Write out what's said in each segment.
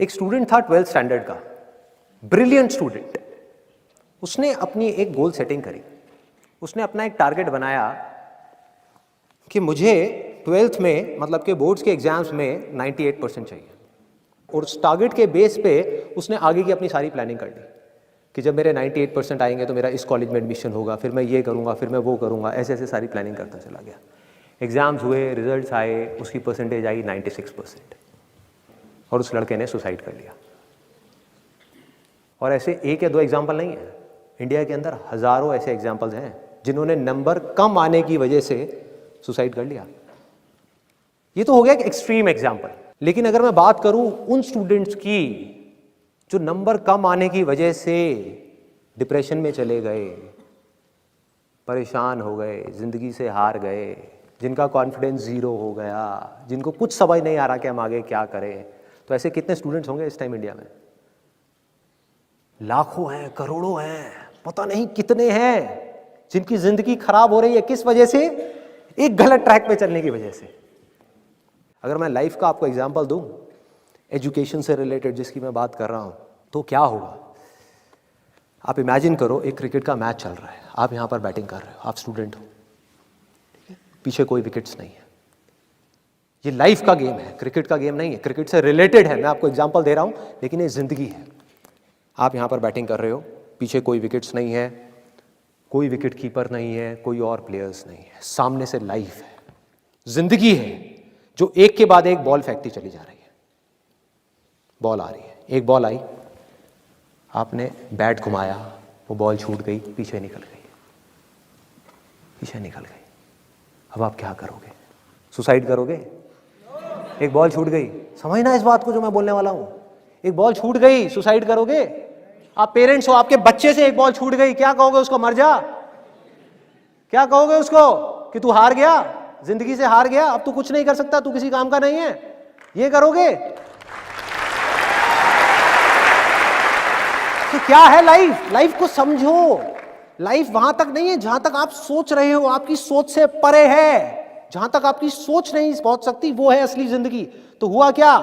एक स्टूडेंट था 12th standard का, ब्रिलियंट स्टूडेंट। उसने अपनी एक गोल सेटिंग करी। उसने अपना एक टारगेट बनाया कि मुझे 12th में, मतलब कि बोर्ड्स के एग्जाम्स में 98% चाहिए। और उस टारगेट के बेस पे उसने आगे की अपनी सारी प्लानिंग कर ली कि जब मेरे 98% आएंगे तो मेरा इस कॉलेज में एडमिशन होगा, फिर मैं ये करूँगा, फिर मैं वो करूँगा। ऐसे ऐसे सारी प्लानिंग करता चला गया। एग्ज़ाम्स हुए, रिजल्ट्स आए, उसकी परसेंटेज आई 96% और उस लड़के ने सुसाइड कर लिया। और ऐसे एक या दो एग्जाम्पल नहीं है, इंडिया के अंदर हज़ारों ऐसे एग्जाम्पल्स हैं जिन्होंने नंबर कम आने की वजह से सुसाइड कर लिया। ये तो हो गया एक एक्सट्रीम एग्जाम्पल। लेकिन अगर मैं बात करूं उन स्टूडेंट्स की जो नंबर कम आने की वजह से डिप्रेशन में चले गए, परेशान हो गए, ज़िंदगी से हार गए, जिनका कॉन्फिडेंस ज़ीरो हो गया, जिनको कुछ समझ नहीं आ रहा कि हम आगे क्या करें, तो ऐसे कितने स्टूडेंट्स होंगे इस टाइम इंडिया में? लाखों हैं, करोड़ों हैं, पता नहीं कितने हैं जिनकी ज़िंदगी खराब हो रही है। किस वजह से? एक गलत ट्रैक पे चलने की वजह से। अगर मैं लाइफ का आपको एग्जांपल दूं, एजुकेशन से रिलेटेड जिसकी मैं बात कर रहा हूं, तो क्या होगा? आप इमेजिन करो, एक क्रिकेट का मैच चल रहा है, आप यहां पर बैटिंग कर रहे हो, आप स्टूडेंट हो, ठीक है? पीछे कोई विकेट्स नहीं है। ये लाइफ का गेम है, क्रिकेट का गेम नहीं है। क्रिकेट से रिलेटेड है, मैं आपको एग्जांपल दे रहा हूं, लेकिन ये जिंदगी है। आप यहां पर बैटिंग कर रहे हो, पीछे कोई विकेट्स नहीं है, कोई विकेट कीपर नहीं है, कोई और प्लेयर्स नहीं है, सामने से लाइफ है, जिंदगी है जो एक के बाद एक बॉल फेंकती चली जा रही है। बॉल आ रही है, एक बॉल आई, आपने बैट घुमाया, वो बॉल छूट गई, पीछे निकल गई, पीछे निकल गई। अब आप क्या करोगे? सुसाइड करोगे? एक बॉल छूट गई, समझना इस बात को जो मैं बोलने वाला हूं। एक बॉल छूट गई, सुसाइड करोगे? आप पेरेंट्स हो, आपके बच्चे से एक बॉल छूट गई, क्या कहोगे उसको? मर जा? क्या कहोगे उसको कि तू हार गया, जिंदगी से हार गया, अब तू कुछ नहीं कर सकता, तू किसी काम का नहीं है? ये करोगे? तो क्या है लाइफ? लाइफ को समझो। लाइफ वहां तक नहीं है जहां तक आप सोच रहे हो, आपकी सोच से परे है। जहां तक आपकी सोच नहीं पहुंच सकती, वो है असली जिंदगी। तो हुआ क्या?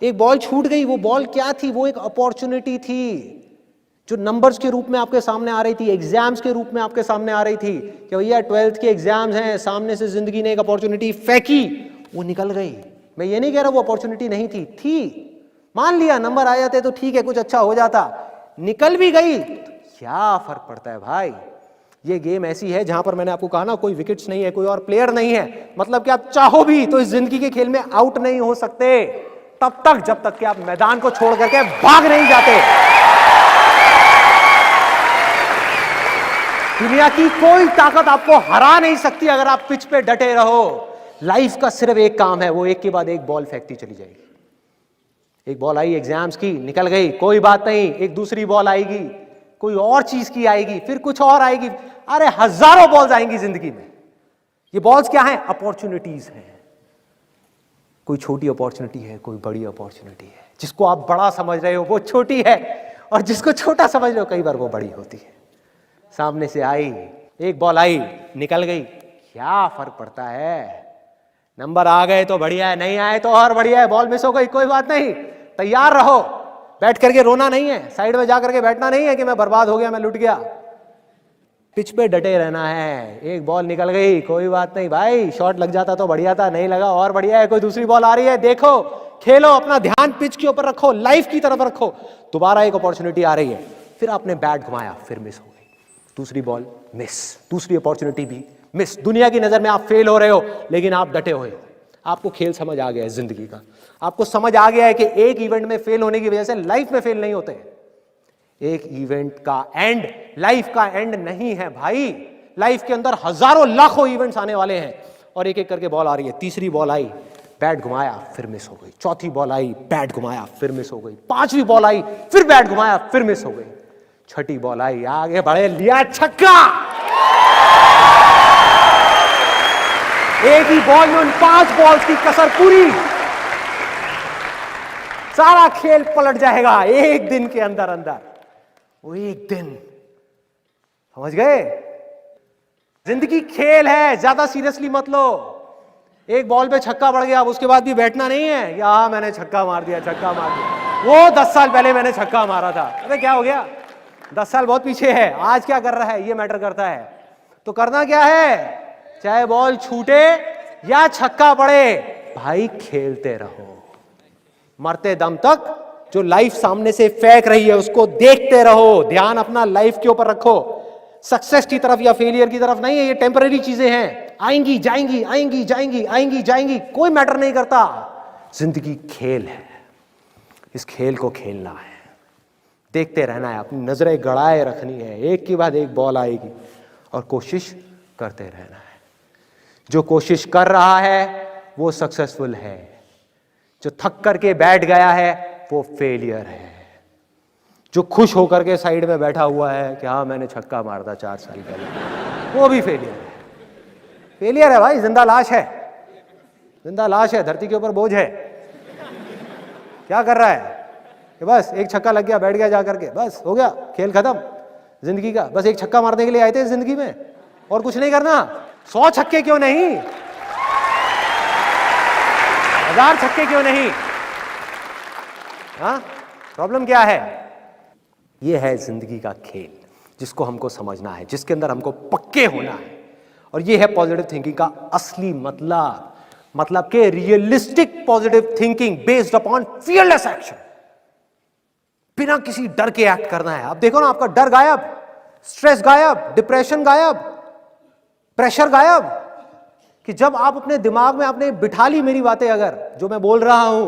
एक बॉल छूट गई। वो बॉल क्या थी? वो एक अपॉर्चुनिटी थी जो नंबर्स के रूप में आपके सामने आ रही थी, एग्जाम्स के रूप में आपके सामने आ रही थी कि भैया 12th के एग्जाम्स हैं, सामने से जिंदगी ने एक अपॉर्चुनिटी फेंकी, वो निकल गई। मैं ये नहीं कह रहा वो अपॉर्चुनिटी नहीं थी, मान लिया नंबर आ जाते तो ठीक है, कुछ अच्छा हो जाता, निकल भी गई तो क्या फर्क पड़ता है भाई? ये गेम ऐसी है जहां पर मैंने आपको कहा ना, कोई विकेट्स नहीं है, कोई और प्लेयर नहीं है, मतलब कि आप चाहो भी तो इस जिंदगी के खेल में आउट नहीं हो सकते तब तक जब तक कि आप मैदान को छोड़ करके भाग नहीं जाते। दुनिया की कोई ताकत आपको हरा नहीं सकती अगर आप पिच पे डटे रहो। लाइफ का सिर्फ एक काम है, वो एक के बाद एक बॉल फेंकती चली जाएगी। एक बॉल आई एग्जाम्स की, निकल गई, कोई बात नहीं, एक दूसरी बॉल आएगी, कोई और चीज की आएगी, फिर कुछ और आएगी। अरे हजारों बॉल्स आएंगी जिंदगी में। ये बॉल्स क्या हैं? अपॉर्चुनिटीज हैं। कोई छोटी अपॉर्चुनिटी है, कोई बड़ी अपॉर्चुनिटी है। जिसको आप बड़ा समझ रहे हो वो छोटी है, और जिसको छोटा समझ रहे हो कई बार वो बड़ी होती है। सामने से आई, एक बॉल आई, निकल गई, क्या फर्क पड़ता है? नंबर आ गए तो बढ़िया है, नहीं आए तो और बढ़िया है। बॉल मिस हो गई, कोई बात नहीं, तैयार रहो। बैठ करके रोना नहीं है, साइड में जा करके बैठना नहीं है कि मैं बर्बाद हो गया, मैं लुट गया। पिच पे डटे रहना है। एक बॉल निकल गई, कोई बात नहीं भाई, शॉट लग जाता तो बढ़िया था, नहीं लगा और बढ़िया है। कोई दूसरी बॉल आ रही है, देखो, खेलो, अपना ध्यान पिच के ऊपर रखो, लाइफ की तरफ रखो। दोबारा एक अपॉर्चुनिटी आ रही है, फिर आपने बैट घुमाया, फिर मिस हो गई, दूसरी बॉल मिस, दूसरी अपॉर्चुनिटी भी मिस। दुनिया की नजर में आप फेल हो रहे हो, लेकिन आप डटे हुए हो। आपको खेल समझ आ गया है जिंदगी का। आपको समझ आ गया है कि एक इवेंट में फेल होने की वजह से लाइफ में फेल नहीं होते। एक इवेंट का एंड लाइफ का एंड नहीं है भाई। लाइफ के अंदर हजारों लाखों इवेंट्स आने वाले हैं, और एक एक करके बॉल आ रही है। तीसरी बॉल आई, बैट घुमाया, फिर मिस हो गई। चौथी बॉल आई, बैट घुमाया, फिर मिस हो गई। पांचवी बॉल आई, फिर बैट घुमाया, फिर मिस हो गई। छठी बॉल आई, आगे बढ़े, लिया छक्का। एक ही बॉल में उन 5 बॉल्स की कसर पूरी। सारा खेल पलट जाएगा एक दिन के अंदर अंदर। वो एक दिन, समझ गए? जिंदगी खेल है, ज्यादा सीरियसली मत लो। एक बॉल पे छक्का पड़ गया, अब उसके बाद भी बैठना नहीं है, या मैंने छक्का मार दिया, छक्का मार दिया। वो 10 साल पहले मैंने छक्का मारा था। अबे क्या हो गया, 10 साल बहुत पीछे है, आज क्या कर रहा है ये मैटर करता है। तो करना क्या है, चाहे बॉल छूटे या छक्का पड़े, भाई खेलते रहो मरते दम तक। जो लाइफ सामने से फेंक रही है उसको देखते रहो, ध्यान अपना लाइफ के ऊपर रखो, सक्सेस की तरफ या फेलियर की तरफ नहीं है। ये टेम्पररी चीजें हैं, आएंगी जाएंगी, आएंगी जाएंगी, आएंगी जाएंगी, कोई मैटर नहीं करता। जिंदगी खेल है, इस खेल को खेलना है, देखते रहना है, अपनी नजरें गड़ाए रखनी है, एक के बाद एक बॉल आएगी और कोशिश करते रहना है। जो कोशिश कर रहा है वो सक्सेसफुल है, जो थक करके बैठ गया है वो फेलियर है। जो खुश होकर के साइड में बैठा हुआ है कि हाँ मैंने छक्का मारा था 4 साल पहले, वो भी फेलियर है। फेलियर है भाई, जिंदा लाश है, जिंदा लाश है, धरती के ऊपर बोझ है। क्या कर रहा है कि बस एक छक्का लग गया, बैठ गया जा करके, बस हो गया, खेल खत्म जिंदगी का। बस एक छक्का मारने के लिए आए थे जिंदगी में, और कुछ नहीं करना। 100 छक्के क्यों नहीं, 1000 छक्के क्यों नहीं? हाँ, प्रॉब्लम क्या है? ये है जिंदगी का खेल, जिसको हमको समझना है, जिसके अंदर हमको पक्के होना है। और ये है पॉजिटिव थिंकिंग का असली मतलब के realistic positive thinking based upon fearless action. बिना किसी डर के एक्ट करना है। अब देखो ना, आपका डर गायब, स्ट्रेस गायब, डिप्रेशन गायब, प्रेशर गायब। कि जब आप अपने दिमाग में आपने बिठा ली मेरी बातें, अगर जो मैं बोल रहा हूं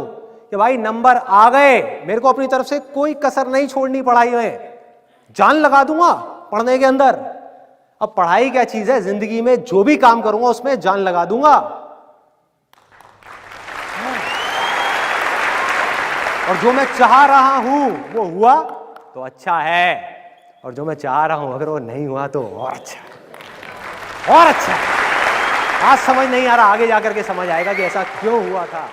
कि भाई नंबर आ गए, मेरे को अपनी तरफ से कोई कसर नहीं छोड़नी पढ़ाई में, जान लगा दूंगा पढ़ने के अंदर। अब पढ़ाई क्या चीज है, जिंदगी में जो भी काम करूंगा उसमें जान लगा दूंगा। और जो मैं चाह रहा हूं वो हुआ तो अच्छा है, और जो मैं चाह रहा हूं अगर वो नहीं हुआ तो और अच्छा है, और अच्छा है। आज समझ नहीं आ रहा, आगे जाकर के समझ आएगा कि ऐसा क्यों हुआ था।